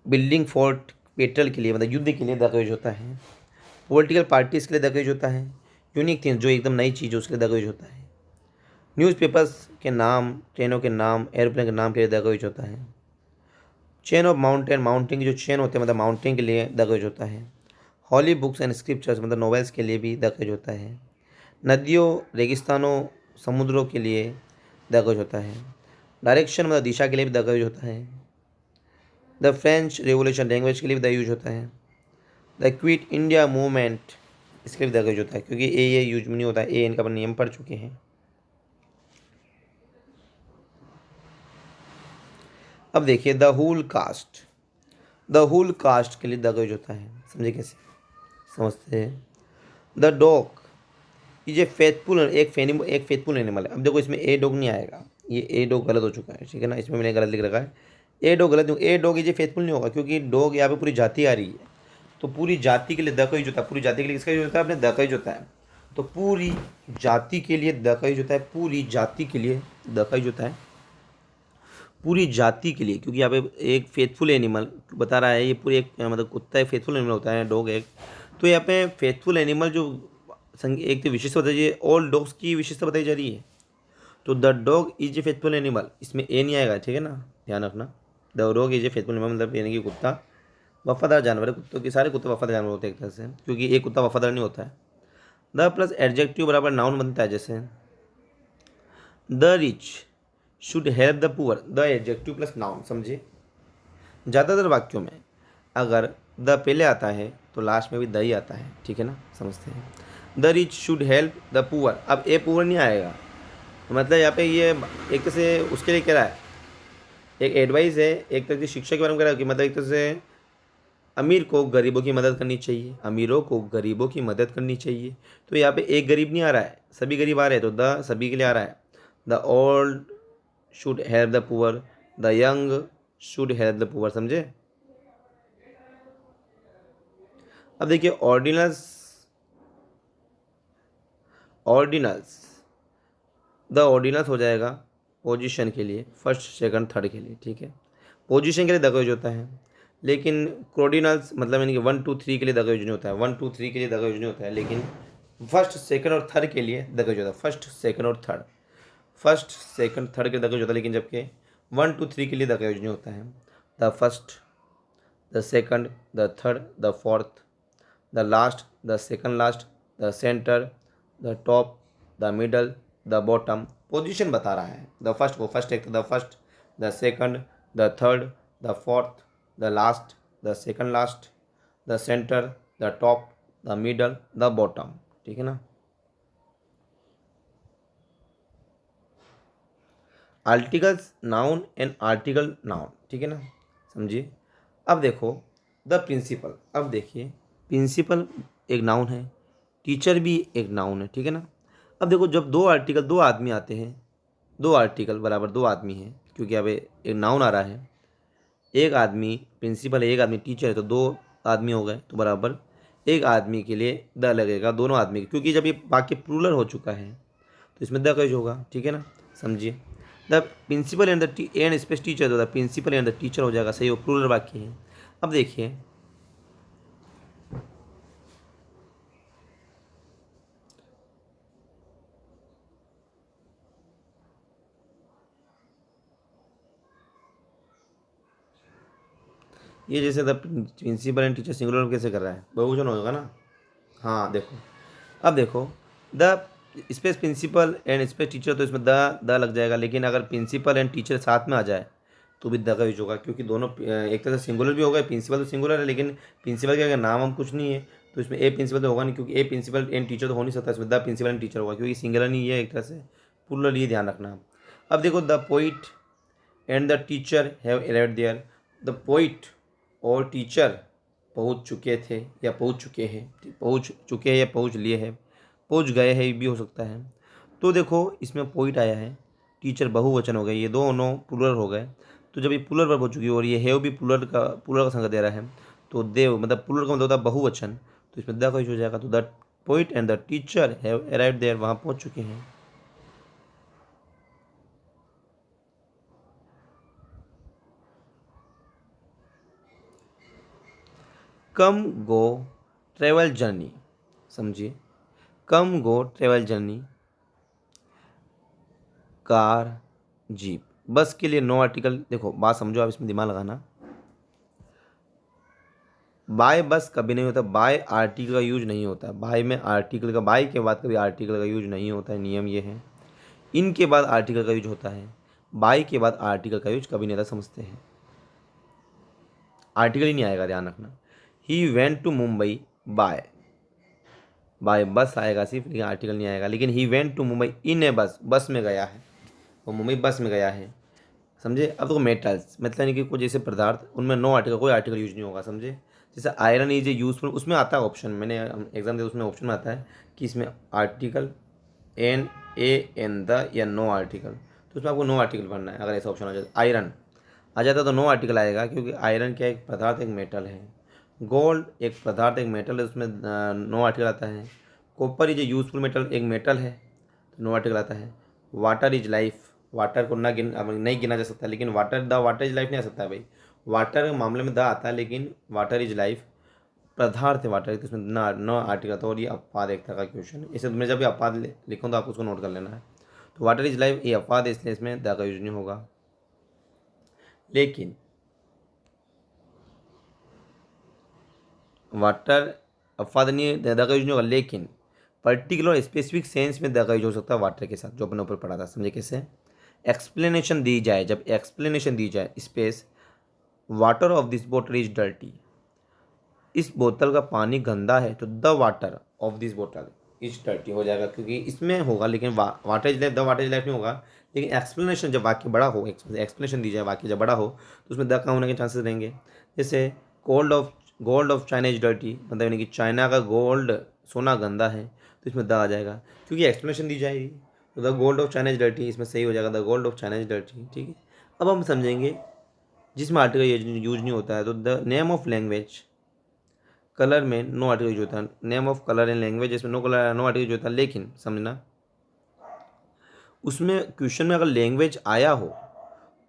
building fort petrol के लिए, मतलब युद्ध के लिए द का यूज होता है। पॉलिटिकल पार्टीज के लिए द का यूज होता है। यूनिक थिंग्स, जो एकदम नई चीज़ है उसके लिए द का यूज होता है। न्यूज़पेपर्स के नाम, ट्रेनों के नाम, एरोप्लेन के नाम के लिए द का यूज होता है। चेन ऑफ माउंटेन, माउंटेन की जो चेन होते हैं मतलब माउंटेन के लिए द का यूज होता है। हॉली बुक्स एंड स्क्रिप्चर्स मतलब नॉवेल्स के लिए भी द का यूज होता है। नदियों, रेगिस्तानों, समुद्रों के लिए द का यूज होता है। डायरेक्शन मतलब दिशा के लिए भी द का यूज होता है। द फ्रेंच रेवोल्यूशन, लैंग्वेज के लिए भी द यूज होता है। द क्विट इंडिया मूवमेंट, इसके लिए भी द का यूज होता है, क्योंकि ए ये यूज में नहीं होता है, ए इनका अपन नियम पढ़ चुके हैं। अब देखिए, the whole caste, the whole caste के लिए द का यूज होता है। समझे कैसे, समझते हैं। The dog is a faithful, एक फेथफुल एनिमल है। अब देखो, इसमें ए डॉग नहीं आएगा, ये ए डॉग गलत हो चुका है। ठीक है ना, इसमें मैंने गलत लिख रखा है, ए डॉग गलत, a dog is a faithful नहीं होगा, क्योंकि डॉग यहाँ पे पूरी जाति आ रही है, तो पूरी जाति के लिए द का यूज होता है। पूरी जाति के लिए किसका यूज होता है, अपने द का यूज होता है। तो पूरी जाति के लिए द का यूज होता है, पूरी जाति के लिए द का यूज होता है, पूरी जाति के लिए। क्योंकि यहाँ पे एक फेथफुल एनिमल बता रहा है, ये पूरे एक मतलब कुत्ता एक फेथफुल एनिमल होता है, डॉग एक। तो यहाँ पे फेथफुल एनिमल जो एक तो विशेषता बताई, ऑल डॉग्स की विशेषता बताई जा रही है। तो the dog is a faithful animal, इसमें ए नहीं आएगा। ठीक है ना, ध्यान रखना। The dog is a faithful animal मतलब यानी कि कुत्ता वफादार जानवर है। कुत्तों के सारे कुत्ते वफादार जानवर होते हैं एक तरह से, क्योंकि एक कुत्ता वफादार नहीं होता है। द प्लस एडजेक्टिव बराबर नाउन बनता है। जैसे the rich should help the poor, the adjective plus noun. समझे, ज़्यादातर वाक्यों में अगर द पहले आता है तो लास्ट में भी द ही आता है। ठीक है ना, समझते हैं। The rich should help the poor, अब ए पुअर नहीं आएगा, तो मतलब यहाँ पे ये एक तरह से उसके लिए कह रहा है, एक एडवाइस है, एक तरह से शिक्षा के बारे में कह रहा है कि मतलब एक तरह से अमीर को गरीबों की मदद करनी चाहिए, अमीरों को गरीबों की मदद करनी चाहिए। तो यहाँ पे एक गरीब नहीं आ रहा है, सभी गरीब आ रहे हैं, तो द सभी के लिए आ रहा है। The old should help the poor, the young should help the poor. समझे। अब देखिए, ऑर्डिनल्स, ऑर्डिनल्स, द ऑर्डिनल्स हो जाएगा पोजीशन के लिए, फर्स्ट सेकंड थर्ड के लिए। ठीक है, पोजीशन के लिए द का यूज होता है, लेकिन क्रोडिनल्स मतलब यानी कि 1 2 3 के लिए द का यूज नहीं होता है। 1 2 3 के लिए द का यूज नहीं होता है, लेकिन फर्स्ट सेकंड और थर्ड के लिए द का यूज होता है, फर्स्ट सेकंड और थर्ड, फर्स्ट सेकंड थर्ड के द का यूज होता है, लेकिन जबकि 1 2 3 के लिए द का यूज नहीं होता है। The first, the second, the third, the fourth, the last, the second last, the centre, the top, the middle, the bottom, position बता रहा है। द फर्स्ट को फर्स्ट एक, the first, the second, the third, the fourth, the last, the second last, the centre, the top, the middle, the bottom, ठीक है ना। Articles noun and article noun, ठीक है ना, समझिए। अब देखो द प्रिंसिपल, अब देखिए प्रिंसिपल एक नाउन है, टीचर भी एक नाउन है, ठीक है ना। अब देखो जब दो आर्टिकल, दो आदमी आते हैं, दो आर्टिकल बराबर दो आदमी हैं, क्योंकि अब एक नाउन आ रहा है, एक आदमी प्रिंसिपल है, एक आदमी टीचर है, तो दो आदमी हो गए, तो बराबर एक आदमी के लिए द लगेगा, दोनों आदमी के, क्योंकि जब ये वाक्य प्लूरल हो चुका है तो इसमें द का यूज होगा, ठीक है ना, समझिए। The principal and the and space teacher, तो the principal and the teacher हो जाएगा, सही हो, प्लूरल वाक्य है। अब देखिए ये जैसे the principal and teacher singular कैसे कर रहा है, बहुवचन होगा ना। हाँ देखो, अब देखो the space principal and space teacher, तो इसमें द लग जाएगा, लेकिन अगर प्रिंसिपल एंड टीचर साथ में आ जाए तो भी द का यूज होगा, क्योंकि दोनों एक तरह से सिंगुलर भी होगा, प्रिंसिपल तो सिंगुलर है, लेकिन प्रिंसिपल का अगर नाम हम कुछ नहीं है तो इसमें ए प्रिंसिपल तो होगा नहीं, क्योंकि ए प्रिंसिपल एंड टीचर तो हो नहीं सकता, इसमें द प्रिंसिपल एंड टीचर होगा, क्योंकि सिंगुलर नहीं है, एक तरह से प्लूरल, ये ध्यान रखना। अब देखो the poet and the teacher have arrived there, the poet और टीचर पहुंच चुके थे या पहुंच चुके हैं, पहुंच चुके हैं या पहुंच लिए हैं, पहुंच गए हैं भी हो सकता है। तो देखो इसमें पॉइंट आया है, टीचर बहुवचन हो गए, ये दोनों प्लूरल हो गए, तो जब ये प्लूरल वर्ब हो चुकी है और ये हैव भी प्लूरल का संग दे रहा है, तो देव मतलब प्लूरल का मतलब होता है बहुवचन, तो इसमें द का यूज हो जाएगा, तो the poet and the teacher have arrived there, वहाँ पहुँच चुके हैं। कम गो ट्रेवल जर्नी, समझिए, come go travel journey, car, jeep, bus के लिए नो आर्टिकल, देखो बात समझो आप, इसमें दिमाग लगाना। बाय बस कभी नहीं होता, बाय आर्टिकल का यूज नहीं होता, बाय में आर्टिकल का, बाय के बाद कभी आर्टिकल का यूज नहीं होता है, नियम ये है। इनके बाद आर्टिकल का यूज होता है, बाय के बाद आर्टिकल का यूज कभी नहीं आता, समझते हैं, आर्टिकल ही नहीं आएगा, ध्यान रखना। He went to Mumbai by, by bus आएगा सिर्फ, लेकिन आर्टिकल नहीं आएगा, लेकिन he went to Mumbai in a bus, bus में गया है, वो मुंबई बस में गया है, समझे। अब देखो मेटल्स मतलब यानी कि कुछ जैसे पदार्थ, उनमें नो आर्टिकल, कोई आर्टिकल यूज नहीं होगा, समझे। जैसे आयरन इज ए यूजफुल, उसमें आता है ऑप्शन, मैंने एग्जाम दिया उसमें ऑप्शन में आता है कि इसमें article an a an the या नो आर्टिकल, तो उसमें आपको नो आर्टिकल भरना है। अगर ऐसा ऑप्शन आ जाए, आयरन आ जाता तो नो आर्टिकल आएगा, क्योंकि आयरन क्या एक पदार्थ, एक मेटल है। गोल्ड एक पदार्थ, एक मेटल है, उसमें नो आर्टिकल आता है। Copper is a useful metal, एक मेटल है, तो नो आर्टिकल आता है। वाटर इज लाइफ, वाटर को ना गिन, अब नहीं गिना जा सकता, लेकिन water the water is life नहीं आ सकता है भाई, वाटर के मामले में द आता है, लेकिन वाटर इज लाइफ पदार्थ है वाटर, तो इसमें ना नो आर्टिकल आता है, और ये अपवाद एक तरह का क्वेश्चन है, इसे मैं जब भी अपवाद लिखूँ तो आपको उसको नोट कर लेना है। तो वाटर इज लाइफ ये अपवाद है, इसलिए इसमें द का यूज नहीं होगा। लेकिन वाटर अपवाद नहीं, द का यूज नहीं होगा, लेकिन पर्टिकुलर और स्पेसिफिक सेंस में द का यूज हो सकता है वाटर के साथ, जो अपने ऊपर पढ़ा था, समझे कैसे। एक्सप्लेनेशन दी जाए, जब एक्सप्लेनेशन दी जाए, space, water of this bottle is dirty, इस बोतल का पानी गंदा है, तो द वाटर ऑफ दिस बोतल इज डर्टी हो जाएगा, क्योंकि इसमें होगा, लेकिन water is life, the water is life नहीं होगा। लेकिन एक्सप्लेनेशन जब वाक्य बड़ा हो, एक्सप्लेनेशन दी जाए वाक्य जब बड़ा हो, तो उसमें द का होने के चांसेस रहेंगे। जैसे gold of China is dirty, मतलब यानी कि चाइना का गोल्ड सोना गंदा है, तो इसमें द आ जाएगा, क्योंकि एक्सप्लेनेशन दी जाएगी। तो the gold of China is dirty, इसमें सही हो जाएगा, the gold of China is dirty, ठीक है। अब हम समझेंगे जिसमें आर्टिकल यूज नहीं होता है, तो the name of language, colour में नो आर्टिकल यूज होता है, name of colour in language, इसमें नो आर्टिकल यूज होता है, लेकिन समझना उसमें क्वेश्चन में अगर लैंग्वेज आया हो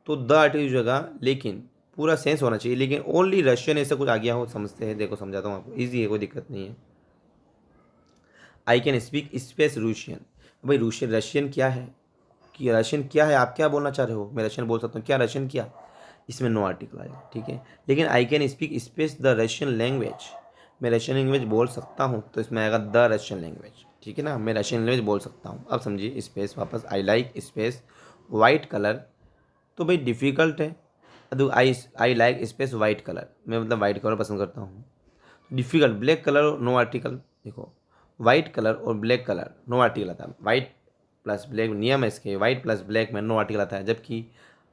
तो द आर्टिकल यूज होगा, लेकिन पूरा सेंस होना चाहिए, लेकिन ओनली रशियन ऐसा कुछ आ गया हो, समझते हैं, देखो समझाता हूँ आपको, ईजी है, कोई दिक्कत नहीं है। I can speak space Russian. भाई रशियन क्या है, कि रशियन क्या है, आप क्या बोलना चाह रहे हो, मैं रशियन बोल सकता हूँ क्या, रशियन क्या, इसमें नो आर्टिकल आएगा, ठीक है। लेकिन आई can speak space the Russian language, मैं रशियन लैंग्वेज बोल सकता हूँ, तो इसमें आएगा द रशियन लैंग्वेज, ठीक है ना, मैं रशियन लैंग्वेज बोल सकता हूँ। अब समझिए स्पेस वापस, I like space white colour, तो भाई डिफ़िकल्ट है। तो I like space white colour, मैं मतलब वाइट कलर पसंद करता हूँ। Difficult black colour no article, देखो वाइट कलर और ब्लैक कलर नो आर्टिकल आता है, वाइट प्लस ब्लैक नियम है इसके, वाइट प्लस ब्लैक में नो आर्टिकल आता है, जबकि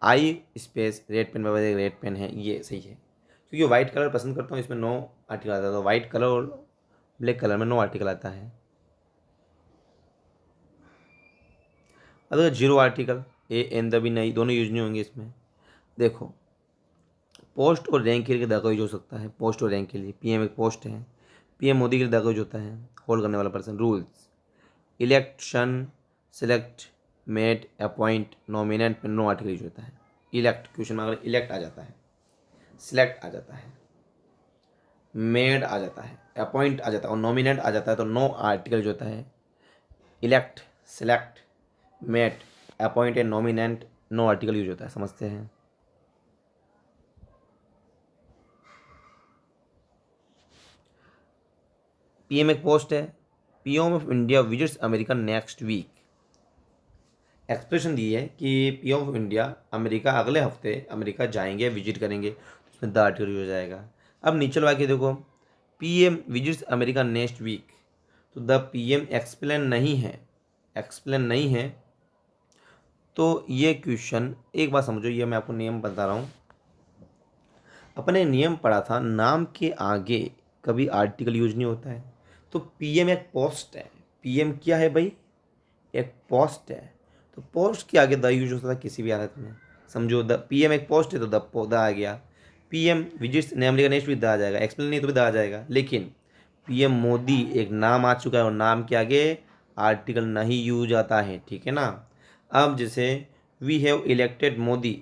आई स्पेस रेड पेन में वजह रेड पेन है, ये सही है, क्योंकि वाइट कलर पसंद करता हूँ, इसमें नो आर्टिकल आता है, तो वाइट कलर और ब्लैक कलर में नो आर्टिकल आता है। अगर zero article a an the भी नहीं, दोनों यूज नहीं होंगे इसमें। देखो पोस्ट और रैंक के लिए दागा यूज हो सकता है, पोस्ट और रैंक के लिए, पीएम एक पोस्ट है, पीएम मोदी के लिए दागा यूज होता है, होल्ड करने वाला person. Rules election, select, met, appoint, nominate में नो आर्टिकल यूज होता है। इलेक्ट क्वेश्चन में अगर इलेक्ट आ जाता है, सिलेक्ट आ जाता है, मेड आ जाता है, अपॉइंट आ जाता है और नॉमिनेट आ जाता है, तो नो आर्टिकल जो होता है elect, select, mate, appoint and nominate no article use होता है, समझते हैं। पीएम एक पोस्ट है, PM of India visits America next week, expression दी है कि पीएम ऑफ इंडिया अमेरिका अगले हफ्ते अमेरिका जाएंगे, विजिट करेंगे, तो उसमें द आर्टिकल हो जाएगा। अब नीचे वाक्य देखो, PM visits America next week, तो द पीएम एक्सप्लेन नहीं है, एक्सप्लेन नहीं है, तो ये क्वेश्चन एक बात समझो, ये मैं आपको नियम बता रहा हूँ, अपने नियम पढ़ा था, नाम के आगे कभी आर्टिकल यूज नहीं होता है, तो पीएम एक पोस्ट है, पीएम क्या है भाई, एक पोस्ट है, तो पोस्ट के आगे द यूज होता था किसी भी हालत में, समझो द पीएम एक पोस्ट है तो द आ गया, पीएम विजिट्स नेमली का नेक्स्ट भी द आ जाएगा, एक्सप्लेन नहीं तो भी द आ जाएगा, लेकिन पीएम मोदी एक नाम आ चुका है और नाम के आगे आर्टिकल नहीं यूज आता है, ठीक है ना। अब जैसे वी हैव इलेक्टेड मोदी,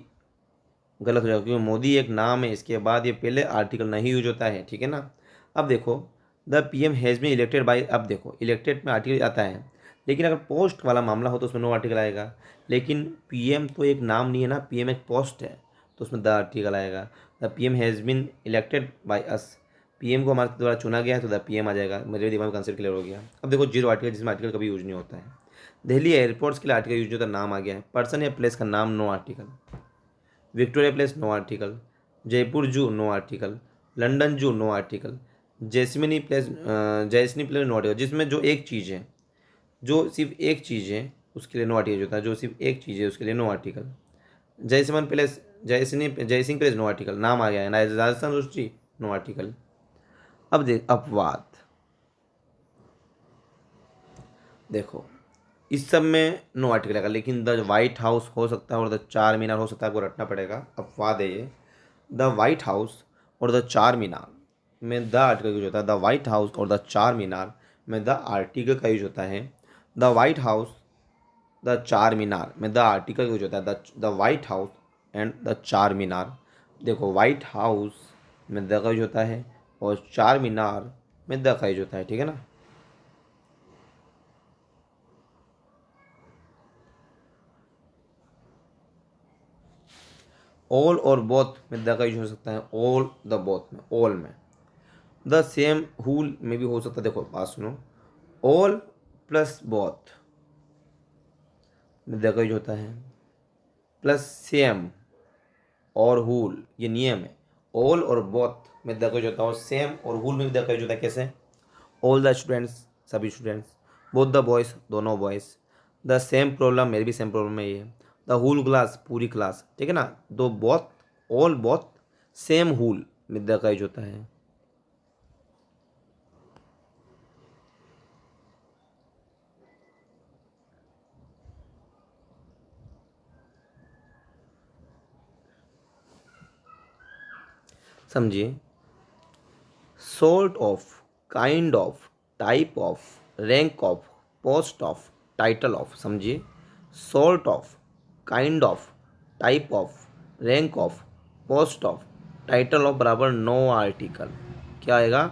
गलत हो जाएगा क्योंकि मोदी एक नाम है, इसके बाद ये पहले आर्टिकल नहीं यूज होता है, ठीक है ना। अब देखो the PM has been elected by, अब देखो इलेक्टेड में आर्टिकल आता है, लेकिन अगर पोस्ट वाला मामला हो तो उसमें नो आर्टिकल आएगा, लेकिन पीएम तो एक नाम नहीं है ना, पीएम एक पोस्ट है, तो उसमें द आर्टिकल आएगा। The PM has been elected by us, PM को हमारे द्वारा चुना गया है, तो द पीएम आ जाएगा, मेरे दिमाग में कंसेप्ट क्लियर हो गया। अब देखो जीरो आर्टिकल, जिसमें आर्टिकल कभी यूज नहीं होता है। दिल्ली एयरपोर्ट्स के लिए आर्टिकल यूज होता है, नाम आ गया है, पर्सन या प्लेस का नाम no article, Victoria place no article, Jaipur zoo no article, London zoo no article, जैसनी प्लेस नो आर्टिकल, जिसमें जो एक चीज़ है, जो सिर्फ एक चीज़ है उसके लिए नो आर्टिकल होता है, जो सिर्फ एक चीज़ है उसके लिए नो आर्टिकल। जयसमन place, Jai Singh place no article, नाम आ गया है, राजस्थान यूनिवर्सिटी नो आर्टिकल। अब देख अपवाद, देखो इस सब में नो आर्टिकल आएगा, लेकिन द वाइट हाउस हो सकता है और द चार मीनार हो सकता है, आपको रटना पड़ेगा, अपवाद है ये। द वाइट हाउस और द चार मीनार में द आर्टिकल यूज होता है, द वाइट हाउस और द चार मीनार में द आर्टिकल का यूज होता है, द वाइट हाउस द चार मीनार में द आर्टिकल का यूज होता है, the white house and the चार मीनार, देखो वाइट हाउस में द का यूज होता है और चार मीनार में द का यूज होता है, ठीक है ना। ऑल और बोथ में द का यूज हो सकता है, ऑल द बोथ में, ऑल में, द सेम हुल में भी हो सकता है, देखो बात सुनो, ऑल प्लस बोथ में द का यूज होता है, प्लस सेम और हुल, ये नियम है, ऑल और बोथ में द का यूज होता है, और सेम और हुल में भी द का यूज होता है, कैसे, ऑल द स्टूडेंट्स सभी स्टूडेंट्स, बोथ द बॉयज़ दोनों बॉयज़, द सेम प्रॉब्लम मेरी भी सेम प्रॉब्लम है ये, द होल क्लास पूरी क्लास, ठीक है ना, दो both, all both, same whole में द का यूज होता है। समझिए, sort of, kind of, type of, rank of, post of, title of, समझिए, sort of, kind of, type of, rank of, post of, title of बराबर no article, क्या आएगा,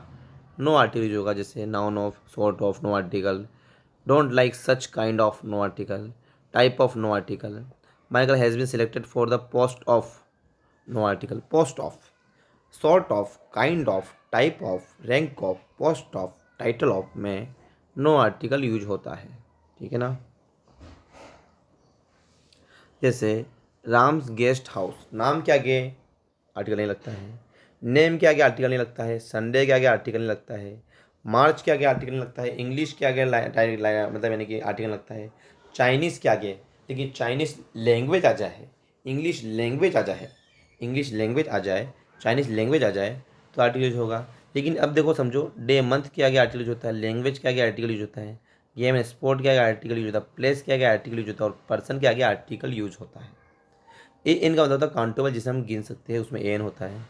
no article जो होगा, जैसे noun of, sort of no article, Don't like such kind of no article. Type of no article. Michael has been selected for the post of no article. Post of. Sort of, kind of, type of, rank of, post of, title of में no article use होता है। ठीक है ना। जैसे Ram's guest house, नाम के आगे आर्टिकल नहीं लगता है, नेम के आगे आर्टिकल नहीं लगता है, संडे के आगे आर्टिकल नहीं लगता है, मार्च के आगे आर्टिकल नहीं लगता है, इंग्लिश के आगे मतलब यानी कि आर्टिकल लगता है, चाइनीज़ के आगे, लेकिन चाइनीज़ लैंग्वेज आ जाए, इंग्लिश लैंग्वेज आ जाए, इंग्लिश लैंग्वेज आ जाए, चाइनीज़ लैंग्वेज आ जाए तो आर्टिकल यूज होगा। लेकिन अब देखो समझो, डे मंथ के आगे आर्टिकल यूज होता है, लैंग्वेज के आगे आर्टिकल यूज होता है, गेम स्पोर्ट के आगे आर्टिकल यूज होता है, प्लेस के आगे आर्टिकल यूज होता है और पर्सन के आगे आर्टिकल यूज होता है। ए एन का मतलब होता है काउंटेबल, जिसे हम गिन सकते हैं, उसमें एन होता है।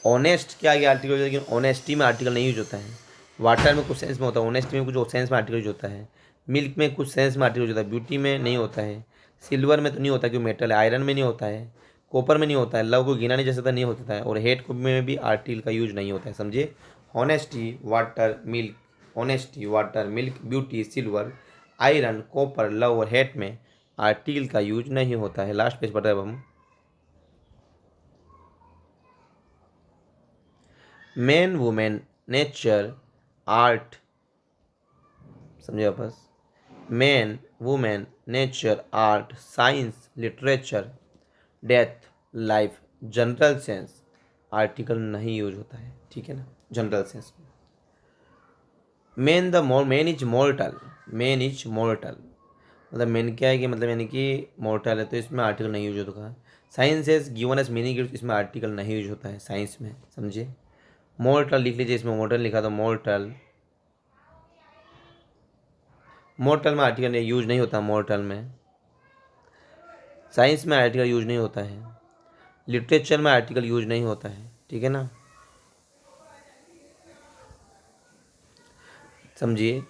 ऑनेस्ट के आगे आर्टिकल यूज होता है, लेकिन ऑनेस्टी में आर्टिकल नहीं यूज होता है। वाटर में कुछ सेंस में होता है, ऑनेस्टी में कुछ सेंस में आर्टिकल यूज होता है। मिल्क में कुछ सेंस में आर्टिकल यूज होता है, ब्यूटी में नहीं होता है। सिल्वर में तो नहीं होता क्योंकि मेटल है। आयरन में नहीं होता है, कॉपर में नहीं होता है, लव को गिना नहीं जा सकता नहीं होता है, और हेट में भी आर्टिकल का यूज नहीं होता है। समझिए, honesty, water, milk, honesty, water, milk, beauty, silver, iron, copper, love और हेट में आर्टिकल का यूज नहीं होता है। लास्ट पेज पढ़ रहे अब हम। मैन, वुमेन, नेचर, आर्ट, समझे वापस, man, women, nature, art, science, literature, death, life, general sense article नहीं यूज होता है। ठीक है ना, जनरल सेंस में। मैन इज मॉर्टल, मैन इज मॉर्टल मतलब मैन क्या है कि मतलब यानी कि मॉर्टल है, तो इसमें आर्टिकल नहीं यूज होता है। Science is given as meaning, इसमें आर्टिकल नहीं यूज होता है साइंस में। समझिए, मॉर्टल लिख लीजिए, इसमें मॉर्टल लिखा तो मॉर्टल, मॉर्टल में आर्टिकल यूज नहीं होता, मॉर्टल में। साइंस में आर्टिकल यूज नहीं होता है, लिटरेचर में आर्टिकल यूज नहीं होता है। ठीक है ना, समझिए।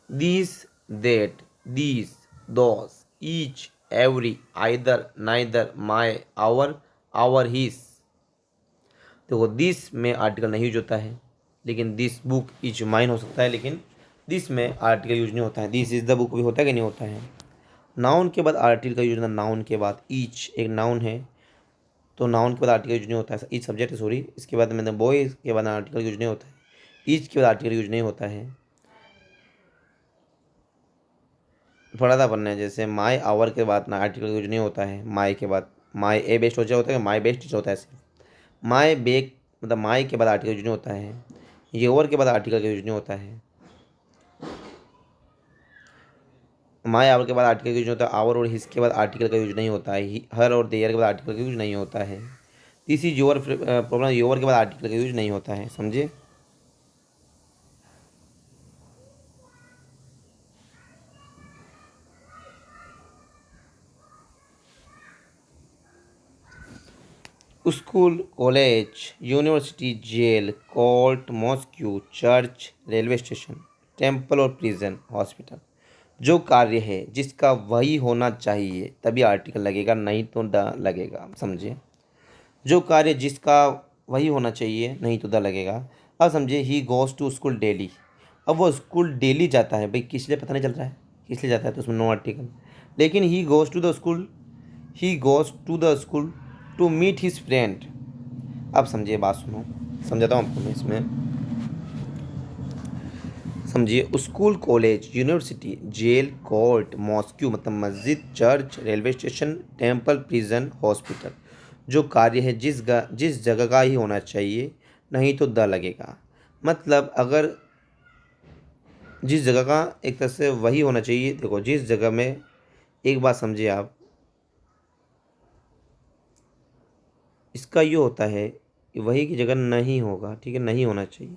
This, that, these, those, each, every, either, neither, my, our, his. देखो, दिस में आर्टिकल नहीं यूज होता है, लेकिन दिस बुक इज माइन हो सकता है, लेकिन दिस में आर्टिकल यूज नहीं होता है। दिस इज द बुक भी होता है कि नहीं होता है। नाउन के बाद आर्टिकल का यूज होता है, नाउन के बाद। ईच एक नाउन है, तो नाउन के बाद आर्टिकल यूज नहीं होता है। ईच सब्जेक्ट है, सॉरी। इसके बाद मैंने बॉय के बाद आर्टिकल यूज नहीं होता है। ईच के बाद आर्टिकल यूज नहीं होता है। थोड़ा सा पढ़ना है, जैसे माई, आवर के बाद ना आर्टिकल यूज नहीं होता है। माई के बाद माई ए बेस्ट हो होता है, माई बेस्ट होता है सिर्फ। माई बेक मतलब माई के बाद आर्टिकल यूज नहीं होता है। योर के बाद आर्टिकल का यूज नहीं होता है। माई आवर के बाद आर्टिकल का यूज नहीं होता है। आवर और हिज के बाद आर्टिकल का यूज नहीं होता है। हर और देयर के बाद आर्टिकल का यूज नहीं होता है। This is your problem, your के बाद आर्टिकल का यूज नहीं होता है। समझे। School, college, university, jail, court, mosque, church, railway station, temple और प्रिजन, हॉस्पिटल। जो कार्य है जिसका वही होना चाहिए तभी आर्टिकल लगेगा, नहीं तो द लगेगा। समझिए, जो कार्य जिसका वही होना चाहिए, नहीं तो द लगेगा। अब समझिए, he goes to school daily. अब वो स्कूल डेली जाता है, भाई किस लिए पता नहीं चल रहा है, किस लिए जाता है, तो उसमें नो आर्टिकल। लेकिन he goes to the school, he goes to the school to meet his friend. अब समझिए, बात सुनो, समझाता हूँ आपको मैं इसमें। समझिए, school, college, university, jail, court, mosque मतलब मस्जिद, church, railway station, temple, prison, hospital. जो कार्य है जिस जगह का ही होना चाहिए, नहीं तो द लगेगा। मतलब अगर जिस जगह का एक तरह से वही होना चाहिए, देखो जिस जगह में, एक बात समझिए आप, इसका ये होता है कि वही की जगह नहीं होगा। ठीक है, नहीं होना चाहिए।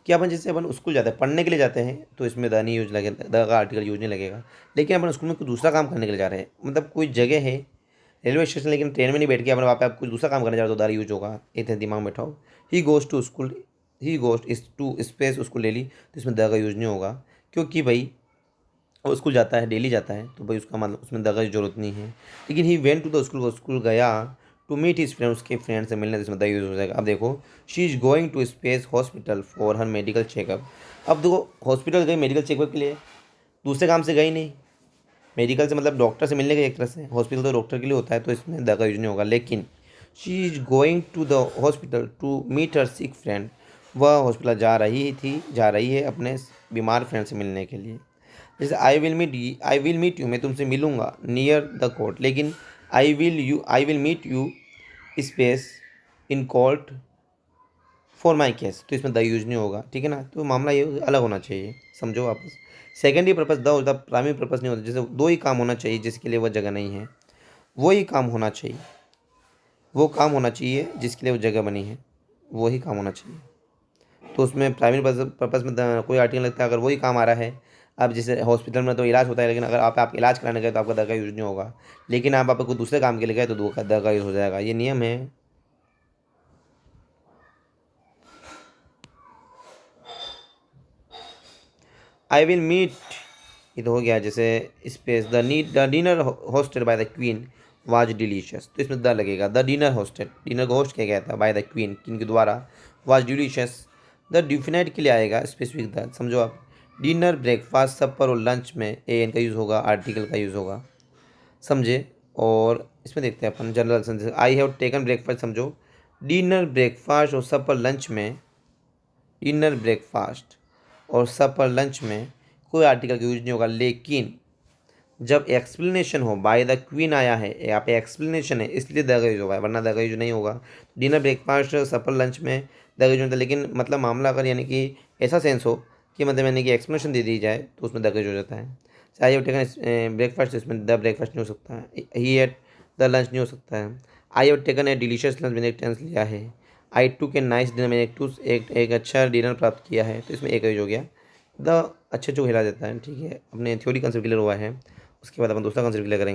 कि अपन जैसे अपन स्कूल जाते हैं, पढ़ने के लिए जाते हैं, तो इसमें द नहीं यूज लगेगा, द का आर्टिकल यूज नहीं लगेगा। लेकिन अपन स्कूल में कोई दूसरा काम करने के लिए जा रहे हैं, मतलब कोई जगह है, रेलवे स्टेशन, लेकिन ट्रेन में नहीं बैठ के अपन वहाँ पे आप कुछ दूसरा काम करने जा रहे हो, तो द यूज होगा। इतने दिमाग में बैठाओ। He goes to school, he goes is to space school daily, तो इसमें द का यूज नहीं होगा, क्योंकि भाई वो स्कूल जाता है, डेली जाता है, तो भाई उसका मतलब उसमें द का जरूरत नहीं है। लेकिन he went to the school, वो स्कूल गया, टू मीट हिज फ्रेंड, उसके फ्रेंड से मिलने, तो इसमें द यूज हो जाएगा। अब देखो, she is going to space hospital for her medical checkup. अब देखो, हॉस्पिटल गई मेडिकल चेकअप के लिए, दूसरे काम से गई नहीं। मेडिकल से मतलब डॉक्टर से मिलने गई एक तरह से, हॉस्पिटल तो डॉक्टर के लिए होता है, तो इसमें द का यूज नहीं होगा। लेकिन she is going to the hospital to meet her sick friend, वह हॉस्पिटल जा रही है अपने बीमार फ्रेंड से मिलने के लिए। जैसे आई विल मीट यू, मैं तुमसे मिलूंगा, नियर द कोर्ट, लेकिन I will meet you space in court for my case, तो इसमें द यूज नहीं होगा, ठीक है ना। तो मामला ये अलग होना चाहिए, समझो वापस। सेकेंडरी पर्पस द होता, प्राइमरी पर्पस नहीं होता। जैसे दो ही काम होना चाहिए जिसके लिए वह जगह नहीं है, वो ही काम होना चाहिए, वो काम होना चाहिए जिसके लिए वो जगह बनी है, वो ही काम होना चाहिए। तो उसमें प्राइमरी पर्पस में कोई आर्टिकल लगता है अगर वही काम आ रहा है। अब जैसे हॉस्पिटल में तो इलाज होता है, लेकिन अगर आप इलाज कराने गए तो आपका द का यूज नहीं होगा, लेकिन आप कोई दूसरे काम के लिए गए तो द का यूज हो जाएगा, ये नियम है। आई विल मीट, ये तो हो गया। जैसे space the dinner hosted by the queen was delicious, तो इसमें द लगेगा। द डिनर होस्टेड, डिनर को होस्ट किया गया था बाय द क्वीन, किन के द्वारा, वाज डिलीशियस। द डिफिनेट के लिए आएगा स्पेसिफिक द, समझो आप। डिनर, ब्रेकफास्ट, सपर और लंच में ए एन का यूज़ होगा, आर्टिकल का यूज़ होगा, समझे। और इसमें देखते हैं अपन general sense, I have taken breakfast, समझो। डिनर, ब्रेकफास्ट और सपर लंच में, डिनर, ब्रेकफास्ट और सपर लंच में कोई आर्टिकल का यूज नहीं होगा। लेकिन जब एक्सप्लेनेशन हो, बाय द क्वीन आया है, यहाँ पे एक्सप्लेनेशन है, इसलिए द का यूज होगा, वरना द का यूज नहीं होगा। डिनर, ब्रेकफास्ट, सपर लंच में द का यूज होता है। लेकिन मतलब मामला अगर यानी कि ऐसा सेंस हो कि मतलब यानी कि एक्सप्लेनेशन दे दी जाए, तो उसमें द का यूज हो जाता है। चाहे टेकन ब्रेकफास्ट, इसमें द ब्रेकफास्ट नहीं हो सकता है। ही एट द लंच नहीं हो सकता है। आई have taken a delicious lunch, मैंने एक टेंस लिया है। आई टूक ए नाइस डिनर, मैंने एक अच्छा डिनर प्राप्त किया है, तो इसमें एक यूज हो गया। द अच्छे जो हिला देता है, ठीक है। अपने थ्योरी कंसेप्ट क्लियर हुआ है, उसके बाद अपन दूसरा कंसेप्ट क्लियर करेंगे।